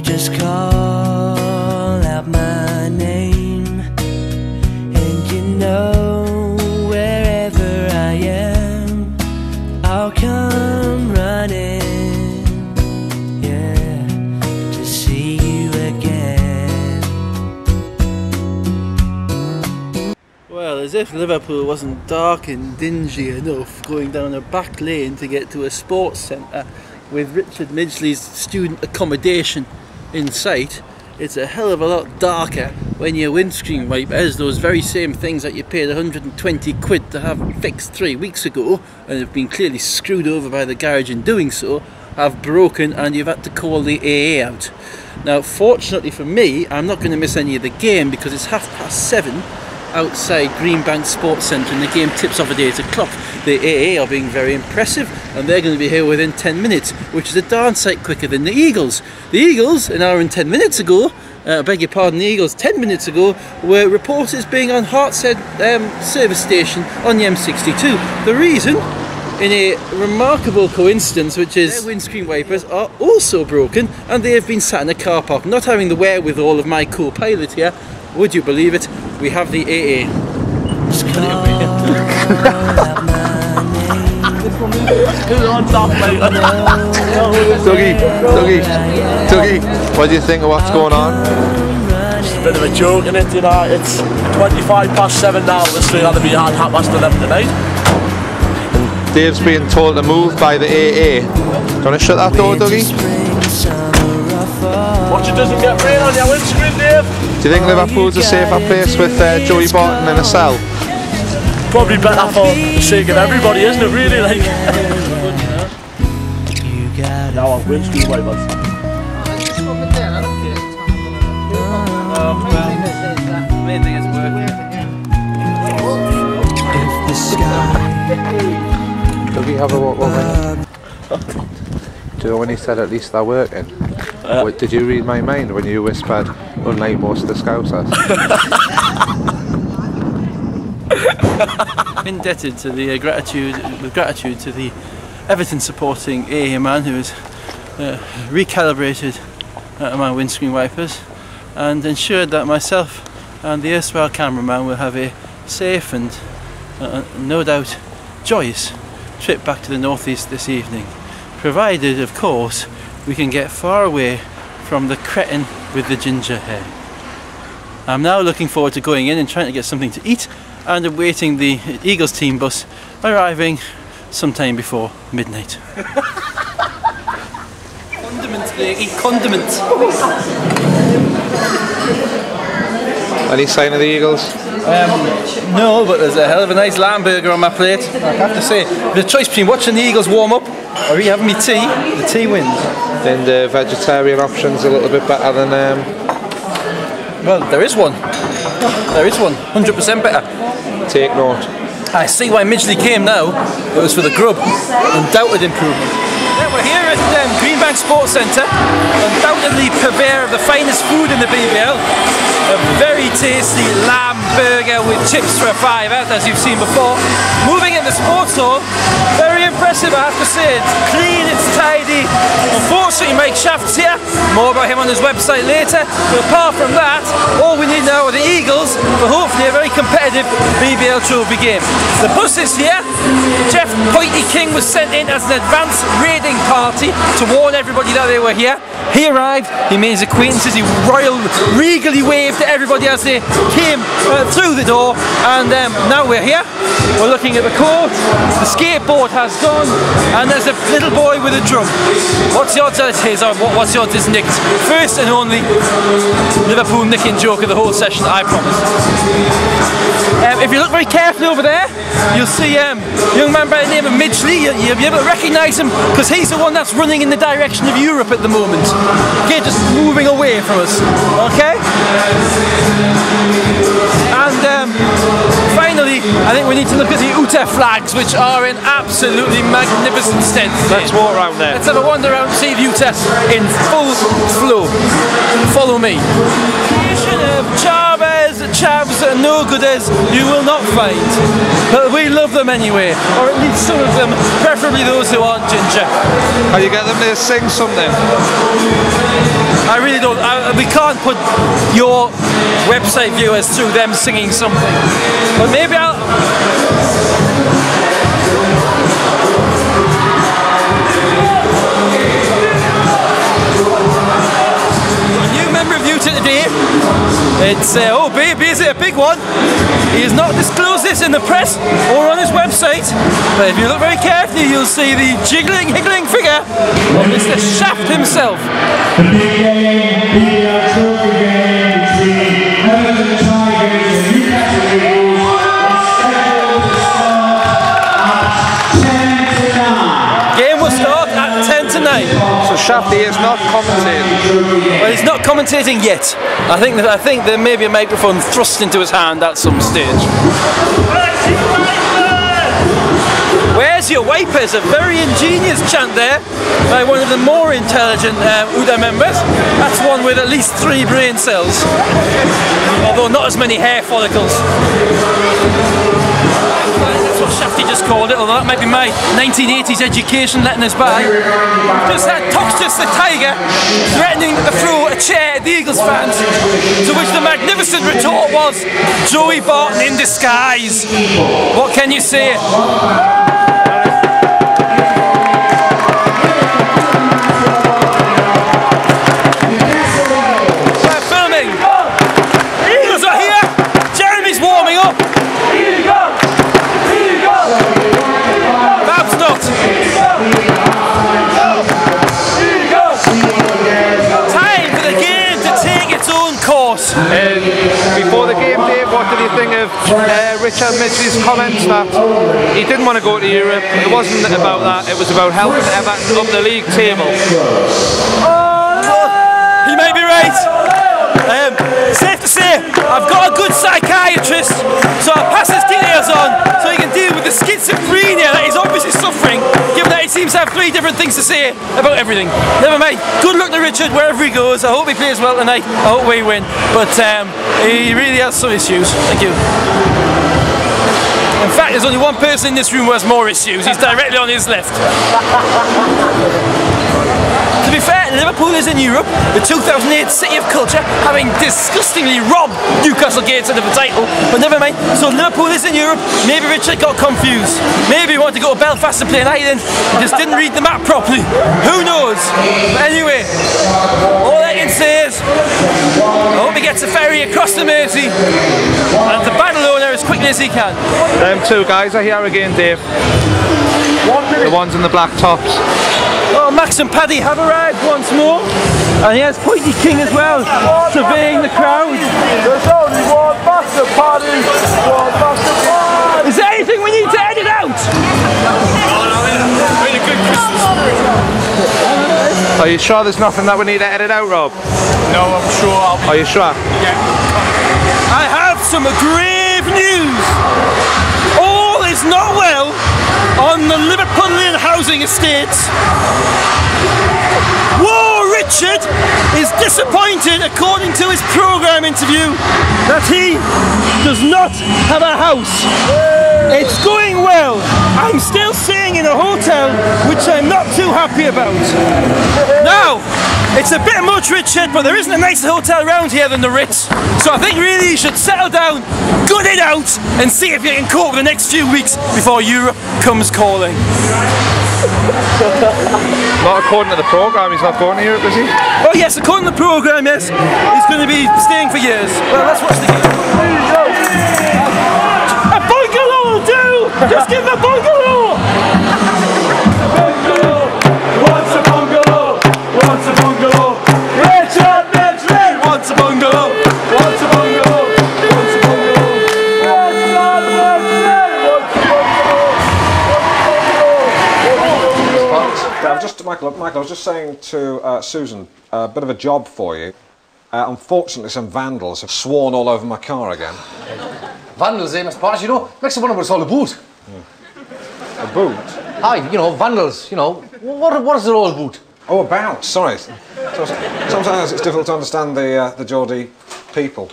just call out my name, and you know wherever I am, I'll come running, yeah, to see you again. Well, as if Liverpool wasn't dark and dingy enough, going down a back lane to get to a sports centre with Richard Midgley's student accommodation in sight, it's a hell of a lot darker when your windscreen wipers, those very same things that you paid 120 quid to have fixed 3 weeks ago and have been clearly screwed over by the garage in doing so, have broken and you've had to call the AA out. Now fortunately for me, I'm not going to miss any of the game because it's 7:30 outside Greenbank Sports Centre and the game tips off at 8 o'clock. The AA are being very impressive and they're going to be here within 10 minutes, which is a darn sight quicker than the Eagles. The Eagles, an hour and 10 minutes ago, I beg your pardon, the Eagles 10 minutes ago were reported as being on Hartshead service station on the M62. The reason, in a remarkable coincidence, which is their windscreen wipers are also broken and they have been sat in a car park, not having the wherewithal of my co-pilot here. Would you believe it? We have the AA. Just cut it away. Dougie, what do you think of what's going on? It's a bit of a joke, isn't it? You know, it's 7:25 now. We're still going to be on 11:30 tonight. And Dave's being told to move by the AA. Do you want to shut that door, Dougie? Watch it doesn't get rain on your windscreen, Dave. Do you think Liverpool's a safer place with Joey Barton in a cell? Probably better for the sake of everybody, isn't it, really? Like. Now on windscreen wipers. Main thing is working. Dougie, have a walk over. Do you know when he said at least they're working? Did you read my mind when you whispered, unlike most of the Scousers? Indebted to the gratitude to the Everton supporting AA man who has recalibrated my windscreen wipers and ensured that myself and the erstwhile cameraman will have a safe and no doubt joyous trip back to the northeast this evening, provided of course we can get far away from the cretin with the ginger hair. I'm now looking forward to going in and trying to get something to eat and awaiting the Eagles team bus arriving sometime before midnight. Condiments, they eat condiments. Any sign of the Eagles? No, but there's a hell of a nice lamb burger on my plate. I have to say, the choice between watching the Eagles warm up or having me tea, the tea wins. Then the vegetarian option's a little bit better than... Well, there is one. There is one. 100% better. Take note. I see why Midgley came now. It was for the grub. Undoubted improvement. Yeah, we're here at Greenbank Sports Centre. Undoubtedly purveyor of the finest food in the BBL. A very tasty lamb burger with chips for a £5, as you've seen before. Moving in the sports hall, very impressive, I have to say. It's clean, it's tidy. Unfortunately, Mike Shaft's here. More about him on his website later. But apart from that, all we need now are the Eagles for hopefully a very competitive BBL trophy game. The bus is here. Jeff Pointy King was sent in as an advance raiding party to warn everybody that they were here. He arrived, he made his acquaintances, he regally waved to everybody as they came through the door, and now we're here. We're looking at the court, the skateboard has gone, and there's a little boy with a drum. What's the odds that it's his, or what's the odds it's nicked? First and only Liverpool nicking joke of the whole session, I promise. If you look very carefully over there, you'll see a young man by the name of Midgley. You'll be able to recognise him because he's the one that's running in the direction of Europe at the moment. Okay, just moving away from us. Okay? And finally, I think we need to look at the Utah flags, which are in absolutely magnificent state. Let's walk around there. Let's have a wander around and see the Utah in full flow. Follow me. Chavs and no-gooders you will not find, but we love them anyway, or at least some of them, preferably those who aren't ginger. Can you get them to sing something? I really don't can't put your website viewers through them singing something. But maybe I'll... Today, it's oh baby, is it a big one? He has not disclosed this in the press or on his website, but if you look very carefully, you'll see the jiggling, higgling figure of Mr. Shaft himself. Game will start at 10 to 9. So Shafty is not commentating. Well, he's not commentating yet. I think there may be a microphone thrust into his hand at some stage. Where's your wipers? A very ingenious chant there by one of the more intelligent UDA members. That's one with at least 3 brain cells, although not as many hair follicles. That's what Shafty just called it, although that might be my 1980s education letting us by. Just had Toxtus the Tiger threatening to throw a chair at the Eagles fans, to which the magnificent retort was, Joey Barton in disguise. What can you say? We're filming. Eagles are here. Jeremy's warming up. Bab's not. Time for the game to take its own course. Before the game, Dave, what did you think of Richard Midgley's comments that he didn't want to go to Europe? It wasn't about that, it was about helping Everton up the league table. He may be right. Safe to say, I've got a good psychiatrist, so I'll pass his details on so he can deal with the schizophrenia that he's obviously suffering, given that he seems to have 3 different things to say about everything. Never mind. Good luck to Richard wherever he goes. I hope he plays well tonight. I hope we win. But he really has some issues. Thank you. In fact, there's only one person in this room who has more issues. He's directly on his left. To be fair, Liverpool is in Europe, the 2008 City of Culture, having disgustingly robbed Newcastle Gateshead of the title, but never mind. So Liverpool is in Europe. Maybe Richard got confused. Maybe he wanted to go to Belfast and play an island. He just didn't read the map properly. Who knows? But anyway, all I can say is, I hope he gets a ferry across the Mersey and to Bungalow as quickly as he can. Them 2 guys are here again, Dave. The ones in the black tops. Oh, Max and Paddy have arrived once more, and here's Pointy King as well, surveying the crowd. There's only one master, Paddy. One master, Paddy. Is there anything we need to edit out? Really good Christmas. Are you sure there's nothing that we need to edit out, Rob? No, I'm sure I'll be... Are you sure? Yeah. I have some grave news. All is not well on the Liverpudlian housing estates. Whoa, Richard is disappointed, according to his programme interview, that he does not have a house. It's going well. I'm still staying in a hotel, which I'm not too happy about. Now, it's a bit much, Richard, but there isn't a nicer hotel around here than the Ritz. So I think really you should settle down, gut it out, and see if you can cope with the next few weeks before Europe comes calling. Not according to the programme, he's not going to Europe, is he? Oh yes, according to the programme, yes. He's going to be staying for years. Well, let's watch the game. A bungalow will do! Just give him a bungalow! Bungalow! What's a bungalow? What's a bungalow? Richard Midgley! What's a bungalow? What's a bungalow? What's a bungalow? Richard Midgley! What's a bungalow? Michael, I was just saying to Susan, a bit of a job for you. Unfortunately, some vandals have sworn all over my car again. Vandals, eh, Mr. Parrish, you know, makes me wonder what it's all about. A boot? Aye, you know, vandals, you know, what is it all about? Oh, about, sorry. Sometimes it's difficult to understand the Geordie people.